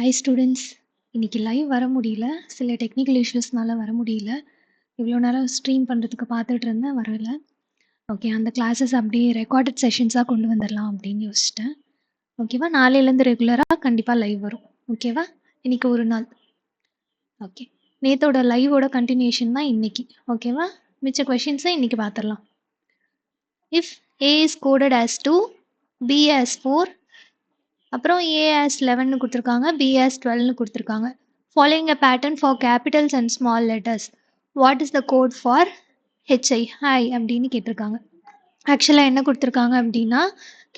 Hi students. இன்னைக்கு live வர முடியல. சில டெக்னிக்கல் இஷ்யூஸ்னால வர முடியல. இவ்வளோ நேரம் ஸ்ட்ரீம் பண்ணுறதுக்கு பார்த்துட்டு இருந்தேன், வரல. ஓகே, அந்த கிளாஸஸ் அப்படியே ரெக்கார்டட் செஷன்ஸாக கொண்டு வந்துடலாம் அப்படின்னு யோசிச்சிட்டேன். ஓகேவா? நாளையிலேருந்து ரெகுலராக கண்டிப்பாக லைவ் வரும். ஓகேவா? இன்னைக்கு ஒரு நாள். ஓகே, நேத்தோட லைவோட கண்டினியூஷன் தான் இன்னைக்கு. ஓகேவா? மிச்ச கொஷின்ஸை இன்னைக்கு பார்த்துடலாம். If A is coded as 2, B as 4, அப்புறம் ஏ as 11 கொடுத்துருக்காங்க, பி as 12 கொடுத்துருக்காங்க. Following a pattern for capitals and small letters, what is the code for HI hi அப்படின்னு கேட்டிருக்காங்க. ஆக்சுவலாக என்ன கொடுத்துருக்காங்க அப்படின்னா,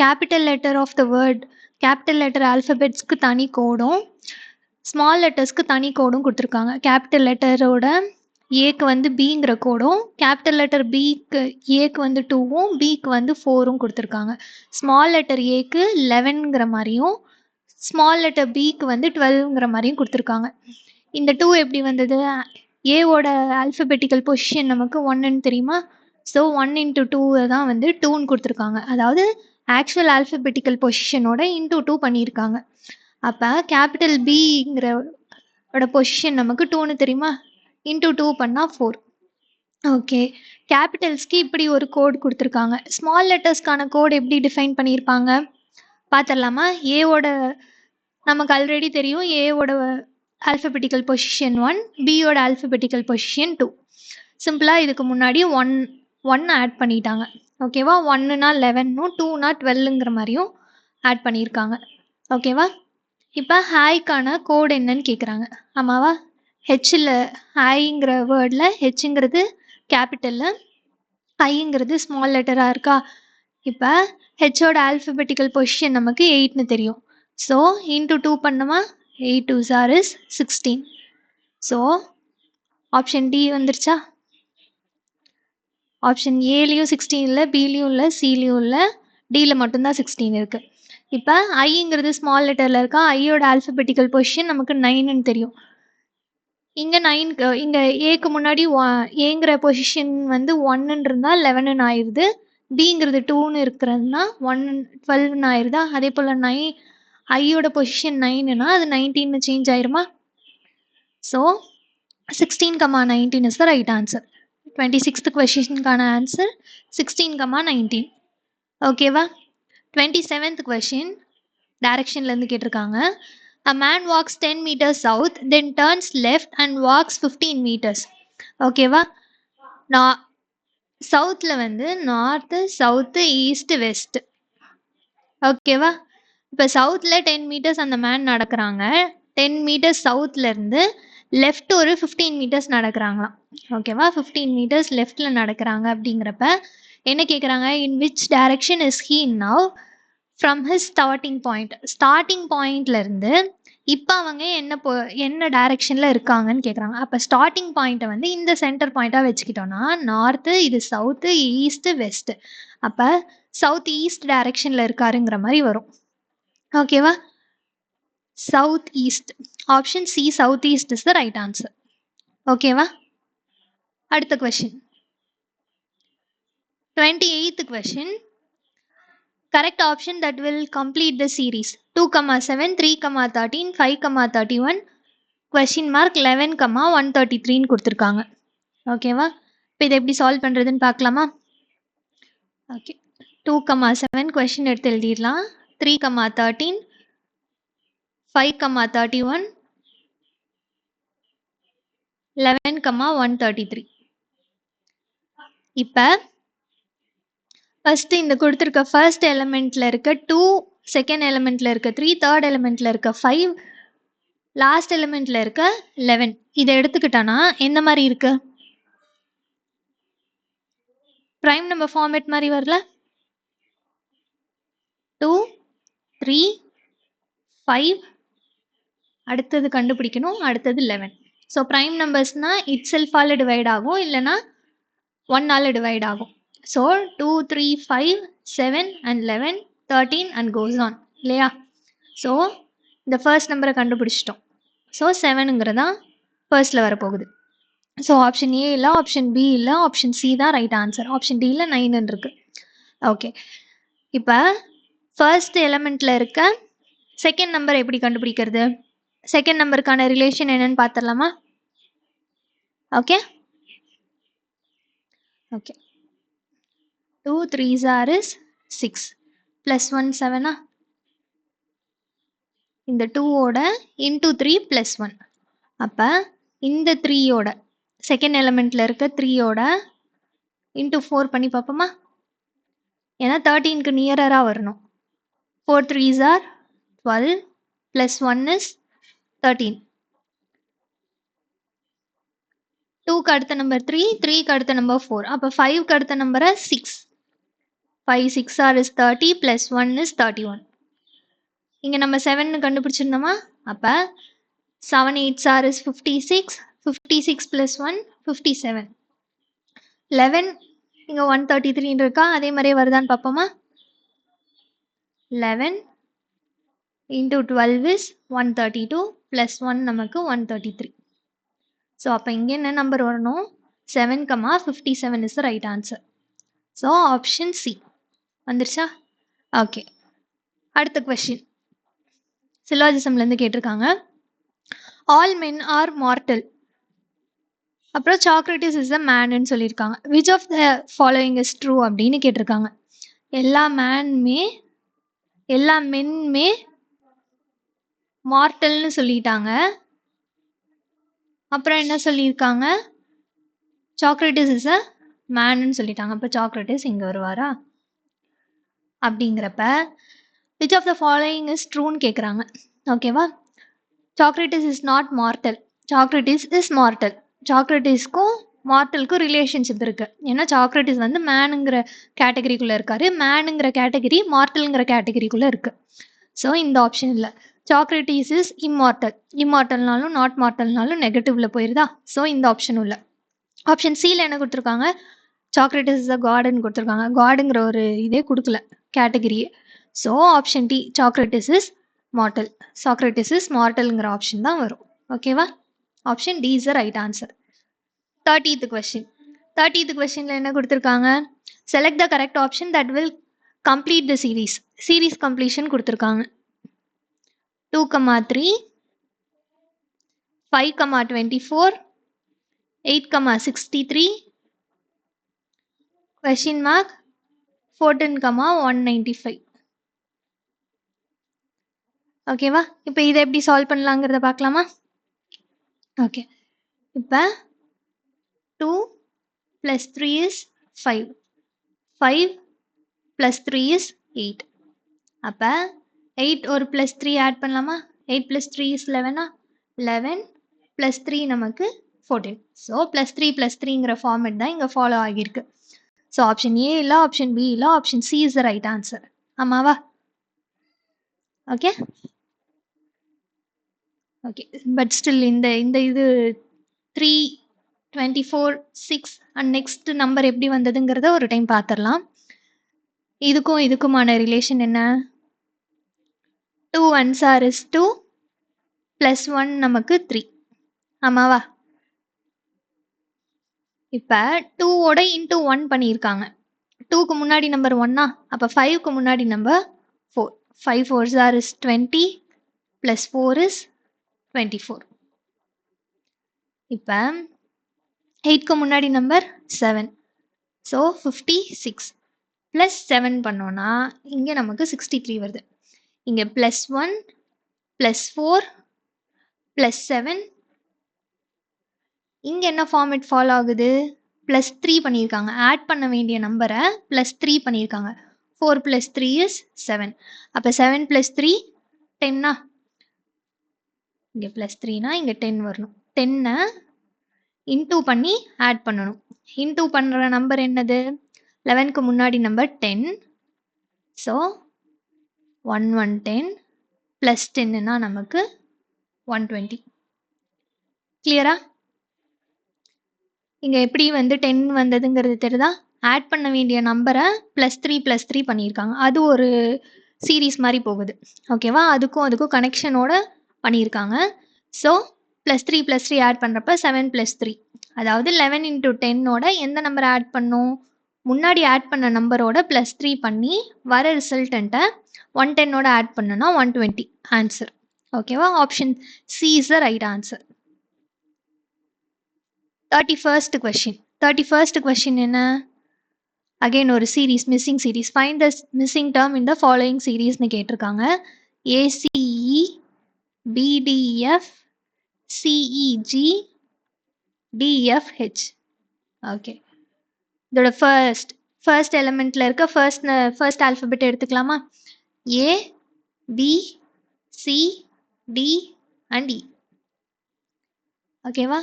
capital letter of the word, capital letter ஆல்ஃபபெட்ஸ்க்கு தனி கோடும் ஸ்மால் லெட்டர்ஸ்க்கு தனி கோடும் கொடுத்துருக்காங்க. கேபிட்டல் லெட்டரோட ஏக்கு வந்து பிங்கிற கோடும், கேபிட்டல் லெட்டர் பிக்கு ஏக்கு வந்து 2வும் பிக்கு வந்து 4ம் கொடுத்துருக்காங்க. ஸ்மால் லெட்டர் ஏக்கு 11ங்கிற மாதிரியும் ஸ்மால் லெட்டர் பிக்கு வந்து 12ங்கிற மாதிரியும் கொடுத்துருக்காங்க. இந்த 2 எப்படி வந்தது? ஏவோட ஆல்ஃபபெட்டிக்கல் பொசிஷன் நமக்கு 1ன்னு தெரியுமா? ஸோ 1 into 2 தான் வந்து 2ன்னு கொடுத்துருக்காங்க. அதாவது ஆக்சுவல் ஆல்ஃபபெட்டிக்கல் பொசிஷனோட இன்டூ 2 பண்ணியிருக்காங்க. அப்போ கேபிட்டல் பிங்கிறோட பொசிஷன் நமக்கு 2ன்னு தெரியுமா? இன்டூ 2 பண்ணால் 4. ஓகே, கேபிட்டல்ஸ்க்கு இப்படி ஒரு கோட் கொடுத்துருக்காங்க. ஸ்மால் லெட்டர்ஸ்க்கான கோட் எப்படி டிஃபைன் பண்ணியிருப்பாங்க பார்த்துடலாமா? ஏவோட நமக்கு ஆல்ரெடி தெரியும், ஏவோட ஆல்ஃபபெட்டிக்கல் பொசிஷன் 1, பியோட ஆல்ஃபபெட்டிக்கல் பொசிஷன் 2. சிம்பிளாக இதுக்கு முன்னாடி 1 ஆட் பண்ணிட்டாங்க. ஓகேவா? 1னா 11னும் 2னா 12ங்கிற மாதிரியும் ஆட் பண்ணியிருக்காங்க. ஓகேவா? இப்போ ஹாய்க்கான கோட் என்னன்னு கேட்குறாங்க. ஆமாவா? ஹெச்சில் ஹாய்ங்கிற வேர்டில் ஹெச்ங்கிறது கேபிட்டலில், ஐங்கிறது ஸ்மால் லெட்டராக இருக்கா? இப்போ ஹெச்சோட ஆல்ஃபபெட்டிக்கல் பொசிஷன் நமக்கு 8ன்னு தெரியும். ஸோ இன்டூ 2 பண்ணோமா? 8 2s are 16. So option D வந்துருச்சா? ஆப்ஷன் ஏலையும் 16 இல்லை, பிலையும் இல்லை, சிலையும் இல்லை, டியில் மட்டும்தான் 16 இருக்குது. இப்போ ஐங்கிறது ஸ்மால் லெட்டரில் இருக்கா? ஐயோட ஆல்ஃபபெட்டிக்கல் பொசிஷன் நமக்கு 9ன்னு தெரியும். இங்கே 9க்கு இங்கே ஏக்கு முன்னாடி ஏங்கிற பொசிஷன் வந்து 1ன்னு இருந்தால் 11ன்னு ஆயிடுது. பிங்கிறது 2ன்னு இருக்கிறதுனா 12ன்னு ஆயிடுதா? அதே போல் ஐயோட பொசிஷன் 9ன்னா அது 19ன்னு சேஞ்ச் ஆயிருமா? So 16, 19 is the right answer. 26th கொஷினுக்கான ஆன்சர் 16, 19. ஓகேவா? 27th கொஷின் டைரக்ஷன்லேருந்து கேட்டிருக்காங்க. A man walks 10 meters south, then turns left and walks 15 meters. ஓகேவா? சவுத்தில் வந்து நார்த்து, சவுத்து, ஈஸ்ட், வெஸ்ட். ஓகேவா? இப்போ சவுத்தில் 10 மீட்டர்ஸ் அந்த மேன் நடக்கிறாங்க. 10 மீட்டர்ஸ் சவுத்துலேருந்து லெஃப்ட் ஒரு 15 மீட்டர்ஸ் நடக்கிறாங்களாம். ஓகேவா? 15 மீட்டர்ஸ் லெஃப்டில் நடக்கிறாங்க. அப்படிங்கிறப்ப என்ன கேட்குறாங்க? In which direction is he now from his starting point. Starting பாயிண்ட்லேருந்து இப்போ அவங்க என்ன டைரக்ஷனில் இருக்காங்கன்னு கேட்குறாங்க. அப்போ ஸ்டார்டிங் பாயிண்ட்டை வந்து இந்த சென்டர் பாயிண்ட்டாக வச்சுக்கிட்டோன்னா, நார்த்து, இது சவுத்து, ஈஸ்ட்டு, வெஸ்ட்டு. அப்போ சவுத் ஈஸ்ட் டைரக்ஷனில் இருக்காருங்கிற மாதிரி வரும். ஓகேவா? South east. Option C, south east is the right answer. ஓகேவா? அடுத்த question 28th question. Correct option that will complete the series. 2, 7, 3, 13, 5, 31, question mark 11, 133 கொடுத்துருக்காங்க. ஓகேவா? இப்போ இதை எப்படி சால்வ் பண்ணுறதுன்னு பார்க்கலாமா? ஓகே, 2, 7 கொஸ்டின் எடுத்து எழுதிடலாம். 3, 13, 5, 31, 11, 133. இப்போ ஃபர்ஸ்ட் இந்த கொடுத்துருக்க ஃபர்ஸ்ட் எலிமெண்ட்ல இருக்க 2, செகண்ட் எலிமெண்ட்ல இருக்க 3, தேர்ட் எலிமெண்ட்ல இருக்க 5, லாஸ்ட் எலிமெண்ட்ல இருக்க 11 இதை எடுத்துக்கிட்டோன்னா எந்த மாதிரி இருக்கு? ப்ரைம் நம்பர் ஃபார்மேட் மாதிரி வரல? 2, 3, 5, அடுத்தது கண்டுபிடிக்கணும், அடுத்தது 11. ஸோ ப்ரைம் நம்பர்ஸ்னா இட் செல்ஃபால் டிவைட் ஆகும், இல்லைன்னா 1ஆல் டிவைட் ஆகும். So 2, 3, 5, 7 and 11, 13 and goes on இல்லையா? ஸோ இந்த ஃபர்ஸ்ட் நம்பரை கண்டுபிடிச்சிட்டோம். ஸோ 7ங்கிறதான் ஃபர்ஸ்டில் வரப்போகுது. ஸோ ஆப்ஷன் ஏ இல்லை, ஆப்ஷன் பி இல்லை, ஆப்ஷன் சி தான் ரைட் ஆன்சர். ஆப்ஷன் டியில் 9 இருக்கு. ஓகே, இப்போ ஃபர்ஸ்ட் எலிமெண்ட்டில் இருக்க செகண்ட் நம்பர் எப்படி கண்டுபிடிக்கிறது? செகண்ட் நம்பருக்கான ரிலேஷன் என்னன்னு பார்த்துடலாமா? Okay okay 2 3s are is 6 plus 1 7 இந்த 2ஓட இன்டூ 3 ப்ளஸ் 1. அப்போ இந்த 3ஓட செகண்ட் எலிமெண்ட்டில் இருக்க 3ஓட இன்டூ 4 பண்ணி பார்ப்போமா? ஏன்னா 13க்கு நியரராக வரணும். 4 3s are 12 ப்ளஸ் 1 is 13. 2க்கு அடுத்த நம்பர் 3, 3க்கு அடுத்த நம்பர் 4. அப்போ 5க்கு அடுத்த நம்பரை 6. 5 6 are is 30 ப்ளஸ் 1 is 31. இங்கே நம்ம 7 கண்டுபிடிச்சிருந்தோமா? அப்போ 7 8s are is 56. 56 plus 1 57. 11 இங்கே 133 இருக்கா? அதே மாதிரியே வருதான்னு பார்ப்போமா? 11 into 12 is 132 plus 1 நமக்கு 133. ஸோ அப்போ இங்கே என்ன நம்பர் வரணும்? 7,57 is the right answer. So option C வந்துருச்சா? ஓகே, அடுத்த கொஸ்டின் சிலாஜிசம்லேருந்து கேட்டிருக்காங்க. All men are mortal. அப்புறம் சாக்ரட்டிஸ் இஸ் அ மேன்னு சொல்லியிருக்காங்க. Which of the following is true அப்படின்னு கேட்டிருக்காங்க. எல்லா மென்மே மார்டல்னு சொல்லிட்டாங்க. அப்புறம் என்ன சொல்லியிருக்காங்க? சாக்ரட்டிஸ் இஸ் அ மேன்னு சொல்லிட்டாங்க. அப்போ சாக்ரட்டிஸ் இங்கே வருவாரா? அப்படிங்கிறப்ப which of the following is ட்ரூன்னு கேட்குறாங்க. ஓகேவா? Socrates is not mortal. Socrates is mortal. சாக்ரட்டிஸ்க்கும் மார்டலுக்கும் ரிலேஷன்ஷிப் இருக்குது. ஏன்னா சாக்ரட்டிஸ் வந்து மேனுங்கிற கேட்டகரிக்குள்ளே இருக்காரு. மேனுங்கிற கேட்டகரி மார்டலுங்கிற கேட்டகரிக்குள்ளே இருக்குது. ஸோ இந்த ஆப்ஷன் இல்லை. Socrates is immortal. இம்மார்டல்னாலும் நாட் மார்டல்னாலும் நெகட்டிவில் போயிருதா? ஸோ இந்த ஆப்ஷனும் இல்லை. ஆப்ஷன் சியில் என்ன கொடுத்துருக்காங்க? சாக்ரட்டிஸ் இஸ் அ காடுன்னு கொடுத்துருக்காங்க. காடுங்கிற ஒரு இதே கொடுக்கல கேட்டகரியே. So option D Socrates is mortal. Socrates is மார்டல்ங்கிற ஆப்ஷன் தான் வரும். ஓகேவா? Option D is the right answer. 30th question. 30th கொஸ்டினில் என்ன கொடுத்துருக்காங்க? Select the correct option that will complete the series. Series completion கொடுத்துருக்காங்க. 2,3 5,24 8,63 கொஸ்டின் மார்க் 14,195. ஓகேவா? இப்போ இதை எப்படி சால்வ் பண்ணலாங்கிறத பார்க்கலாமா? ஓகே, இப்போ 2 plus 3 is 5. 5 plus 3 is 8. அப்போ 8 ஒரு plus 3 ஆட் பண்ணலாமா? 8 plus 3 is 11. 11 plus 3 நமக்கு 14. ஸோ plus 3+3ங்கிற ஃபார்மேட் தான் இங்கே ஃபாலோ ஆகியிருக்கு. ஸோ ஆப்ஷன் ஏ இல்லை, ஆப்ஷன் பி இல்லை, option C is the right answer. ஆமாவா? ஓகே ஓகே, பட் ஸ்டில் இந்த இது 3 24 6 அண்ட் நெக்ஸ்ட் நம்பர் எப்படி வந்ததுங்கிறத ஒரு டைம் பார்த்துடலாம். இதுக்குமான ரிலேஷன் என்ன? 2 1s are is 2 plus 1 நமக்கு 3. ஆமாவா? இப்போ 2ஓட இன்டூ 1 பண்ணியிருக்காங்க. 2க்கு முன்னாடி நம்பர் 1 அப்போ 5க்கு முன்னாடி number 4. 5 4s are is 20 plus 4 is 24. இப்போ 8க்கு முன்னாடி நம்பர் 7. ஸோ 56 ப்ளஸ் 7 பண்ணோன்னா இங்கே நமக்கு 63 வருது. இங்கே ப்ளஸ் 1 ப்ளஸ் 4 ப்ளஸ் 7. இங்கே என்ன ஃபார்மேட் ஃபாலோ ஆகுது? ப்ளஸ் 3 பண்ணியிருக்காங்க. ஆட் பண்ண வேண்டிய நம்பரை ப்ளஸ் 3 பண்ணியிருக்காங்க. 4 + 3 is 7. அப்போ 7 + 3 10. இங்கே ப்ளஸ் 3னா இங்கே 10 வரணும். 10 இன்டூ பண்ணி ஆட் பண்ணணும். இன்டூ பண்ணுற நம்பர் என்னது? 11க்கு முன்னாடி நம்பர் 10. ஸோ 110 ப்ளஸ் 10னா நமக்கு 120. கிளியரா? இங்கே எப்படி வந்து 10 வந்ததுங்கிறது தெரியுதா? ஆட் பண்ண வேண்டிய நம்பரை +3 + 3 பண்ணியிருக்காங்க. அது ஒரு சீரீஸ் மாதிரி போகுது. ஓகேவா? அதுக்கும் கனெக்ஷனோட பண்ணியிருக்காங்க. ஸோ +3 + 3 ஆட் பண்ணுறப்ப 7 + 3. அதாவது 11 × 10ஓட எந்த நம்பரை ஆட் பண்ணும்? முன்னாடி ஆட் பண்ண நம்பரோட +3 பண்ணி வர ரிசல்டண்ட்டை 110ஓட ஆட் பண்ணோன்னா 120 ஆன்சர். ஓகேவா? Option C is the right answer. 31st question. 31st question என்ன? அகைன் ஒரு series, missing series. Find the missing term in the following சீரீஸ்னு கேட்டிருக்காங்க. ACE, BDF, CEG, DFH. Okay, இதோட ஃபர்ஸ்ட் எலிமெண்ட்ல இருக்க ஃபர்ஸ்ட் ஆல்ஃபபெட் எடுத்துக்கலாமா? A, B, C, D and E. ஓகேவா?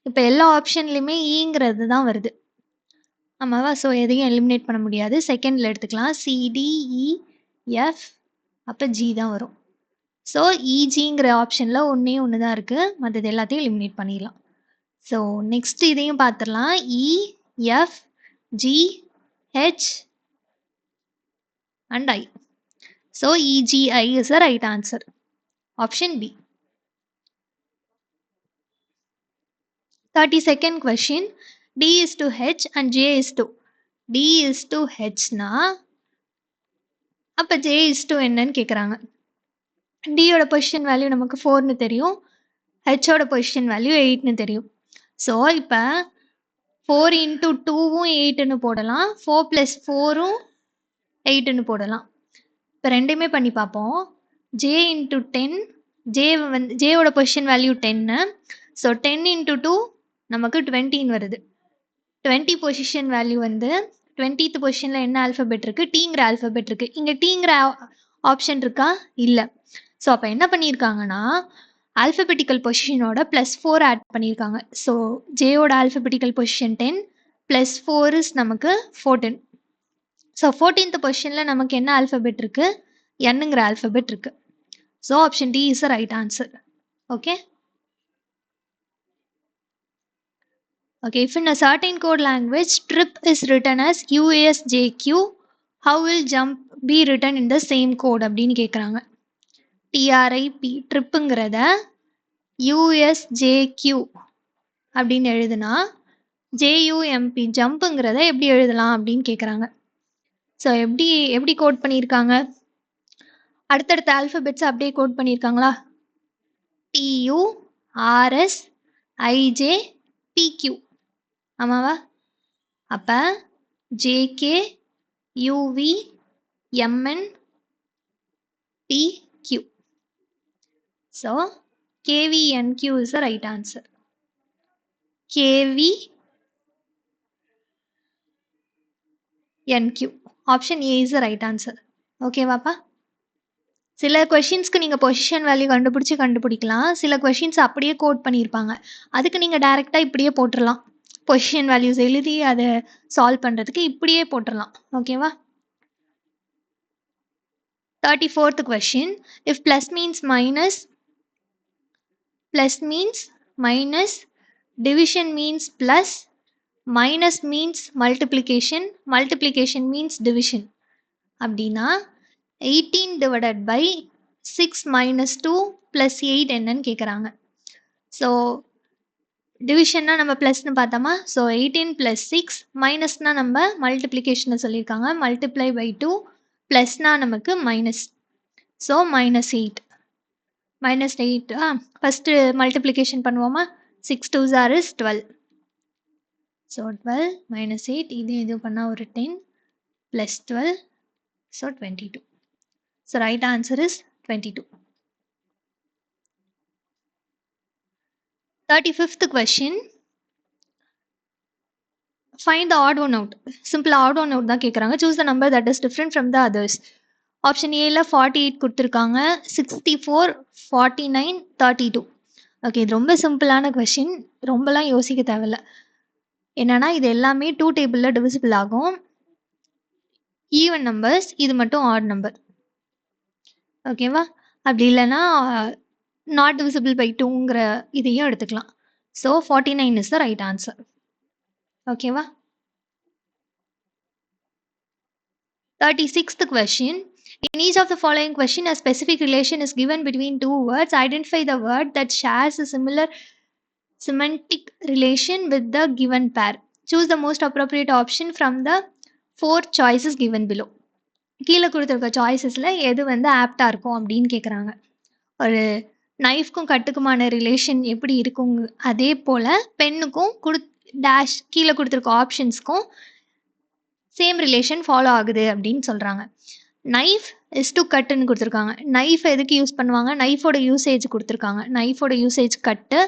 இப்போ எல்லா ஆப்ஷன்லையுமே ஈங்கிறது தான் வருது. ஆமாவா? ஸோ எதையும் எலிமினேட் பண்ண முடியாது. செகண்டில் எடுத்துக்கலாம். சிடிஇஎஃப், அப்போ ஜி தான் வரும். ஸோ இஜிங்கிற ஆப்ஷனில் ஒன்று தான் இருக்குது. மற்றது எல்லாத்தையும் எலிமினேட் பண்ணிடலாம். ஸோ நெக்ஸ்ட் இதையும் பார்த்துடலாம். EF, G, H and I. So EGI is the right answer. Option B. 32nd question. D is to H and J is to. D is to H na அப்ப J is to என்னன்னு கேக்குறாங்க. D ஓட position value நமக்கு 4னு தெரியும். H ஓட position value 8னு தெரியும். So இப்போ 4 into 2வும் 8னு போடலாம். 4 plus 4ம் 8னு போடலாம். இப்போ ரெண்டுமே பண்ணி பார்ப்போம். J into 10, J ஓட பொசிஷன் வேல்யூ 10. ஸோ 10 into 2 நமக்கு 20 வருது. 20 பொசிஷன் வேல்யூ வந்து 20th பொசிஷனில் என்ன ஆல்ஃபபெட் இருக்குது? டீங்கிற ஆல்ஃபபெட் இருக்குது. இங்கே டீங்கிற ஆப்ஷன் இருக்கா? இல்லை. ஸோ அப்போ என்ன பண்ணியிருக்காங்கன்னா ஆல்ஃபபெட்டிக்கல் பொசிஷனோட +4 ஆட் பண்ணியிருக்காங்க. ஸோ ஜேயோட ஆல்ஃபபெட்டிக்கல் பொசிஷன் 10 + 4 இஸ் நமக்கு 14. ஸோ 14th பொசிஷனில் நமக்கு என்ன ஆல்ஃபபெட் இருக்குது? என்னங்கிற ஆல்ஃபபெட் இருக்குது. So option D is the right answer. Okay. Okay, if in a certain code language trip is written as USJQ, how will jump be written in the same code அப்படின்னு கேட்குறாங்க. TRIP ட்ரிப்புங்கிறத USJQ அப்படின்னு எழுதுனா JUMP ஜம்புங்கிறத எப்படி எழுதலாம் அப்படின்னு கேட்குறாங்க. So எப்படி code பண்ணியிருக்காங்க? அடுத்தடுத்த ஆல்ஃபபெட்ஸ் அப்படியே கோட் பண்ணியிருக்காங்களா? TU, RS, IJ, PQ. ஆமாவா? அப்போ JK, UV, MN, PQ. So KVNQ is the right answer. KVNQ option A is the right answer. ஓகேவாப்பா? சில கொஷின்ஸ்க்கு நீங்கள் பொசிஷன் வேல்யூ கண்டுபிடிக்கலாம். சில கொஷின்ஸ் அப்படியே கோட் பண்ணியிருப்பாங்க. அதுக்கு நீங்கள் டைரெக்டாக இப்படியே போட்டுடலாம். பொசிஷன் வேல்யூஸ் எழுதி அதை சால்வ் பண்ணுறதுக்கு இப்படியே போட்டுடலாம். ஓகேவா? 34th question. If plus means minus, division means plus, minus means multiplication means division. அப்படின்னா 18 divided by 6 minus 2 plus 8 என்னன்னு கேட்குறாங்க. ஸோ டிவிஷன்னா நம்ம ப்ளஸ்னு பார்த்தோமா? ஸோ 18 + 6 மைனஸ்னால் நம்ம மல்டிப்ளிகேஷனை சொல்லியிருக்காங்க. மல்டிப்ளை பை 2 ப்ளஸ்னால் நமக்கு மைனஸ். ஸோ -8. -8 ஃபஸ்ட்டு மல்டிப்ளிகேஷன் பண்ணுவோமா? 6 2s are 12. ஸோ 12 -8 இது பண்ணால் ஒரு 10 + 12. So 22. So right answer is 22. 35th question. Find the odd one out. Simple odd one out தான் கேட்குறாங்க. Choose the number that is different from the others. Option ஏல 48 கொடுத்துருக்காங்க, 64, 49, 32. Okay, இது ரொம்ப சிம்பிளான கொஷின், ரொம்பலாம் யோசிக்க தேவையில்ல. என்னன்னா இது எல்லாமே 2 டேபிளில் டிவிசிபிள் ஆகும். ஈவன் நம்பர்ஸ், இது மட்டும் ஆட் நம்பர். ஓகேவா? அப்படி இல்லைன்னா நாட் டிவிசிபிள் பை 2ங்கிற இதையும் எடுத்துக்கலாம். So 49 is the right answer. ஓகேவா? 36th question. In each of the following question, a specific relation is given between two words. Identify the word that shares a similar semantic relation with the given pair. Choose the most appropriate option from the 4 choices given below. கீழே கொடுத்துருக்க சாய்ஸஸில் எது வந்து ஆப்டாக இருக்கும் அப்படின்னு கேட்குறாங்க. ஒரு நைஃப்க்கும் கட்டுக்குமான relation எப்படி இருக்கும் அதே போல் பென்னுக்கும் டேஷ் கீழே கொடுத்துருக்க ஆப்ஷன்ஸ்க்கும் சேம் ரிலேஷன் ஃபாலோ ஆகுது அப்படின்னு சொல்கிறாங்க. நைஃப் இஸ் டு கட்டுன்னு கொடுத்துருக்காங்க. நைஃப் எதுக்கு யூஸ் பண்ணுவாங்க? நைஃபோட யூசேஜ் கொடுத்துருக்காங்க. நைஃபோட யூசேஜ் கட்டு.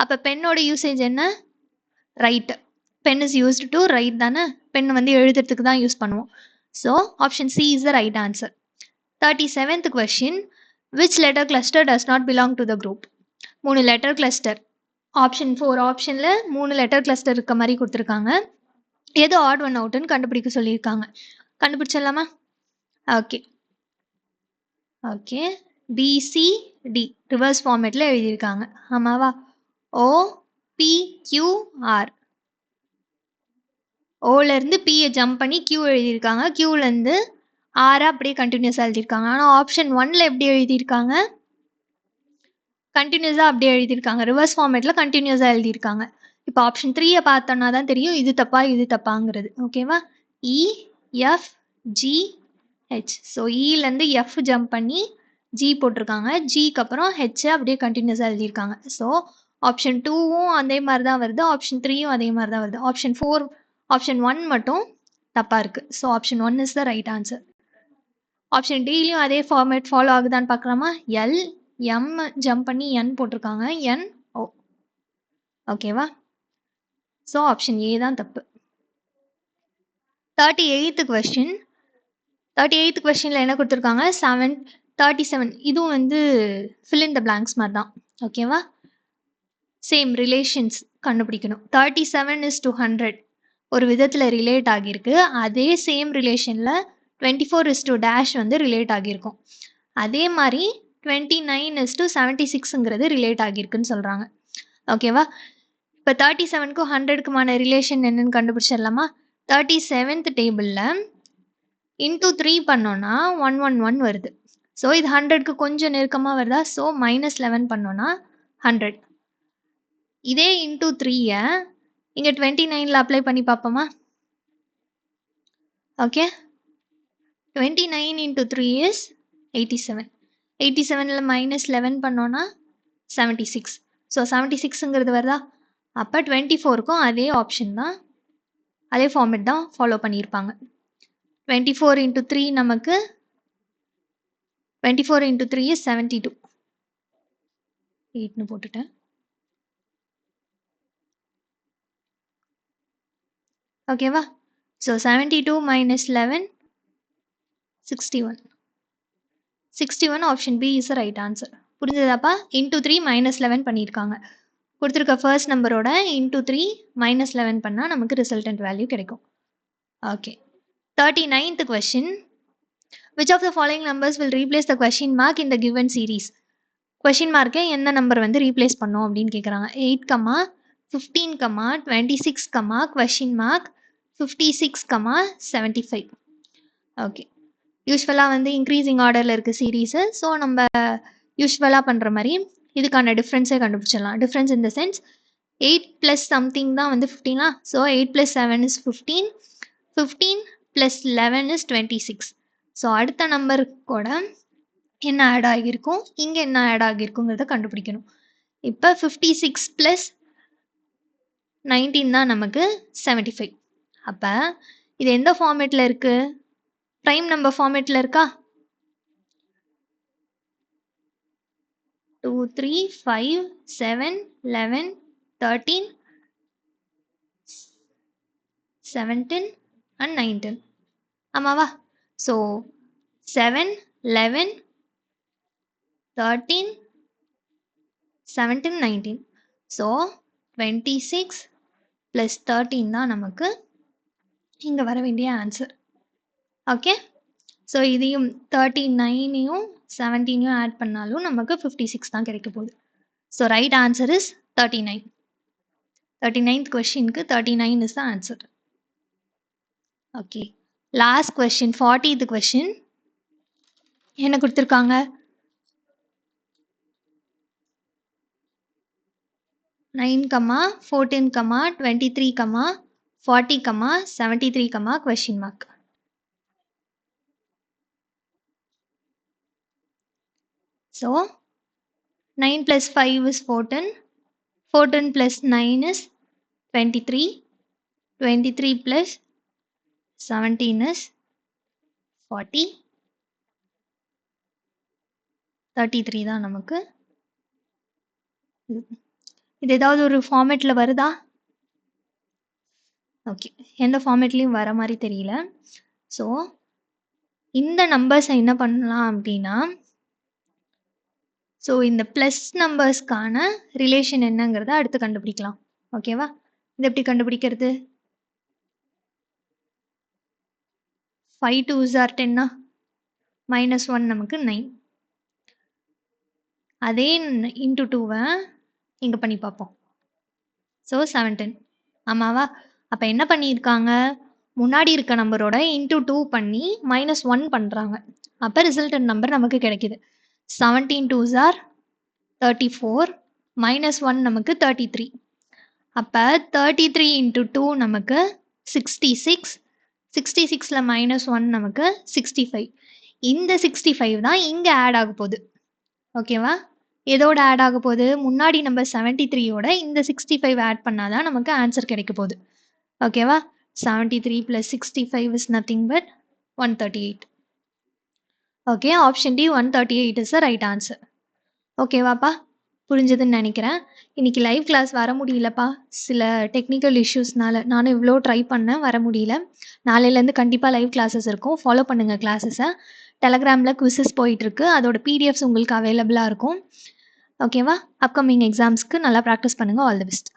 அப்போ பென்னோட யூசேஜ் என்ன? Right. Pen is used to write தானே. பென் வந்து எழுதுறதுக்கு தான் யூஸ் பண்ணுவோம். So option C is the right answer. 37th question. Which letter cluster does not belong to the group? 3 letter cluster. Option 4 ஆப்ஷனில் 3 letter cluster இருக்க மாதிரி கொடுத்துருக்காங்க. எது ஆட் ஒன் அவுட்டுன்னு கண்டுபிடிக்க சொல்லியிருக்காங்க. கண்டுபிடிச்சிடலாமா? ஓகே ஓகே பிசிடி ரிவர்ஸ் ஃபார்மேட்டில் எழுதியிருக்காங்க. ஆமாவா? OPQR. ஓலேருந்து பியை ஜம்ப் பண்ணி கியூ எழுதியிருக்காங்க. கியூலேருந்து ஆரை அப்படியே கண்டினியூஸாக எழுதியிருக்காங்க. ஆனால் ஆப்ஷன் 1ல் எப்படி எழுதியிருக்காங்க? கண்டினியூஸாக அப்படியே எழுதியிருக்காங்க. ரிவர்ஸ் ஃபார்மேட்டில் கண்டினியூஸாக எழுதியிருக்காங்க. இப்போ ஆப்ஷன் 3யை பார்த்தோன்னா தான் தெரியும் இது தப்பா இது தப்பாங்கிறது. ஓகேவா? EFGH. ஸோ இலேருந்து எஃப் ஜம்ப் பண்ணி ஜி போட்டிருக்காங்க. ஜிக்கு அப்புறம் ஹெச் அப்படியே கண்டினியூஸாக எழுதியிருக்காங்க. ஸோ ஆப்ஷன் 2வும் அதே மாதிரி தான் வருது. ஆப்ஷன் 3யும் அதே மாதிரி தான் வருது. ஆப்ஷன் 1 மட்டும் தப்பாக இருக்குது. So option 1 is the right answer. Option டிலையும் அதே ஃபார்மேட் ஃபாலோ ஆகுதான்னு பார்க்கலாமா? எம் ஜம்ப் பண்ணி என் போட்டிருக்காங்க. NO. ஓகேவா? ஸோ ஆப்ஷன் ஏ தான் தப்பு. 38th question. 38th questionல என்ன கொடுத்துருக்காங்க? 37. இதுவும் வந்து fill in the blanks மாதிரி தான். ஓகேவா? சேம் ரிலேஷன்ஸ் கண்டுபிடிக்கணும். 37 is to 100 ஒரு விதத்தில் ரிலேட் ஆகியிருக்கு. அதே சேம் ரிலேஷனில் 24 is to டேஷ் வந்து ரிலேட் ஆகியிருக்கும். அதே மாதிரி 29 is to 76ங்கிறது ரிலேட் ஆகியிருக்குன்னு சொல்கிறாங்க. ஓகேவா? இப்போ 37க்கும் 100க்குமான ரிலேஷன் என்னன்னு கண்டுபிடிச்சிடலாமா? 37th டேபிளில் இன்டூ 3 பண்ணோன்னா 111 வருது. ஸோ இது 100க்கு கொஞ்சம் நெருக்கமாக வருதா? ஸோ -11 பண்ணோன்னா 100. இதே இன்டூ 3யை இங்கே 29ல் அப்ளை பண்ணி பார்ப்போமா? Okay 29 into 3 is 87. 87ல் -11 பண்ணோன்னா 76. ஸோ 76ங்கிறது வருதா? அப்போ 24க்கும் அதே ஆப்ஷன் தான், அதே ஃபார்மேட் தான் ஃபாலோ பண்ணியிருப்பாங்க. 24 into 3 நமக்கு 24 into 3 is 72. 8ன்னு போட்டுட்டேன். ஓகேவா? So 72 minus 11 61. 61 option B is right answer. புரிஞ்சதாப்பா? இன்டூ 3 -11 பண்ணியிருக்காங்க. கொடுத்துருக்க ஃபர்ஸ்ட் நம்பரோட இன்டூ 3 -11 பண்ணால் நமக்கு ரிசல்டன்ட் வேல்யூ கிடைக்கும். Okay 39th question. Which of the following numbers will replace the question mark in the given series? Question மார்க்கை எந்த நம்பர் வந்து ரீப்ளேஸ் பண்ணோம் அப்படின்னு கேட்குறாங்க. 8, 15, 26, கொஷின் மார்க் 56, 75. ஓகே யூஸ்வலாக வந்து இன்க்ரீஸிங் ஆர்டரில் இருக்குது சீரீஸு. ஸோ நம்ம யூஸ்வலாக பண்ணுற மாதிரி இதுக்கான டிஃப்ரென்ஸே கண்டுபிடிச்சிடலாம். Difference in the sense 8 + something தான் வந்து 15. So 8 + 7 is 15. 15 + 11 is 26. ஸோ அடுத்த நம்பருக்கூட என்ன ஆட் ஆகியிருக்கும், இங்கே என்ன ஆட் ஆகியிருக்குங்கிறத கண்டுபிடிக்கணும். இப்போ 56 + 19 தான் நமக்கு 75. அப்போ இது எந்த ஃபார்மேட்டில் இருக்குது? ப்ரைம் நம்பர் ஃபார்மேட்டில் இருக்கா? 2, 3, 5, 7, 11, 13, 17 and 19. ஆமாவா? ஸோ 7, 11, 13, 17, 19. ஸோ 26 + 13 தான் நமக்கு இங்கே வர வேண்டிய ஆன்சர். ஓகே ஸோ இதையும் 39யும் 17யும் ஆட் பண்ணாலும் நமக்கு 56 தான் கிடைக்க போகுது. So right answer is 39. 39th கொஷினுக்கு 39 is the answer. Okay last question 40th question என்ன கொடுத்துருக்காங்க? 9, 14, 23, 40, 73, question mark. So 9 plus 5 is 14. 14 plus 9 is 23. 23 plus 17 is 40. 33 தான் நமக்கு. இது ஏதாவது ஒரு ஃபார்மேட்டில் வருதா? ஓகே, எந்த ஃபார்மேட்லேயும் வர மாதிரி தெரியல. ஸோ இந்த நம்பர்ஸை என்ன பண்ணலாம் அப்படின்னா, ஸோ இந்த ப்ளஸ் நம்பர்ஸ்க்கான ரிலேஷன் என்னங்கிறத அடுத்து கண்டுபிடிக்கலாம். ஓகேவா? இது எப்படி கண்டுபிடிக்கிறது? 5 2s are 10 -1 நமக்கு 9. அதே இன்ட்டு 2வை இங்கே பண்ணி பார்ப்போம். ஸோ 17 ஆமாவா? அப்போ என்ன பண்ணியிருக்காங்க, முன்னாடி இருக்க நம்பரோட இன்ட்டு 2 பண்ணி -1 பண்ணுறாங்க. அப்போ ரிசல்டன்ட் நம்பர் நமக்கு கிடைக்குது. 17 2s are 34, -1 நமக்கு 33. அப்போ 33 இன்ட்டு 2 நமக்கு 66. 66ல் -1 நமக்கு 65. இந்த 65 தான் இங்கே ஆட் ஆக போகுது. ஓகேவா? எதோட ஆட் ஆக போகுது? முன்னாடி நம்பர் 73யோட இந்த 65 ஆட் பண்ணாதான் நமக்கு ஆன்சர் கிடைக்க போகுது. ஓகேவா? 73 plus 65 is nothing but 138. Okay, option D 138 is the right answer. ஓகேவாப்பா? புரிஞ்சதுன்னு நினைக்கிறேன். இன்னைக்கு லைவ் கிளாஸ் வர முடியலப்பா, சில டெக்னிக்கல் இஷ்யூஸ்னால. நானும் இவ்வளோ ட்ரை பண்ணேன், வர முடியல. நாளையிலேருந்து கண்டிப்பாக லைவ் கிளாஸஸ் இருக்கும், ஃபாலோ பண்ணுங்கள் கிளாஸஸை. டெலகிராமில் குவிசஸ் போயிட்டுருக்கு, அதோட பிடிஎஃப்ஸ் உங்களுக்கு அவைலபிளாக இருக்கும். ஓகேவா? அப்கமிங் எக்ஸாம்ஸ்க்கு நல்லா ப்ராக்டிஸ் பண்ணுங்கள். All the best.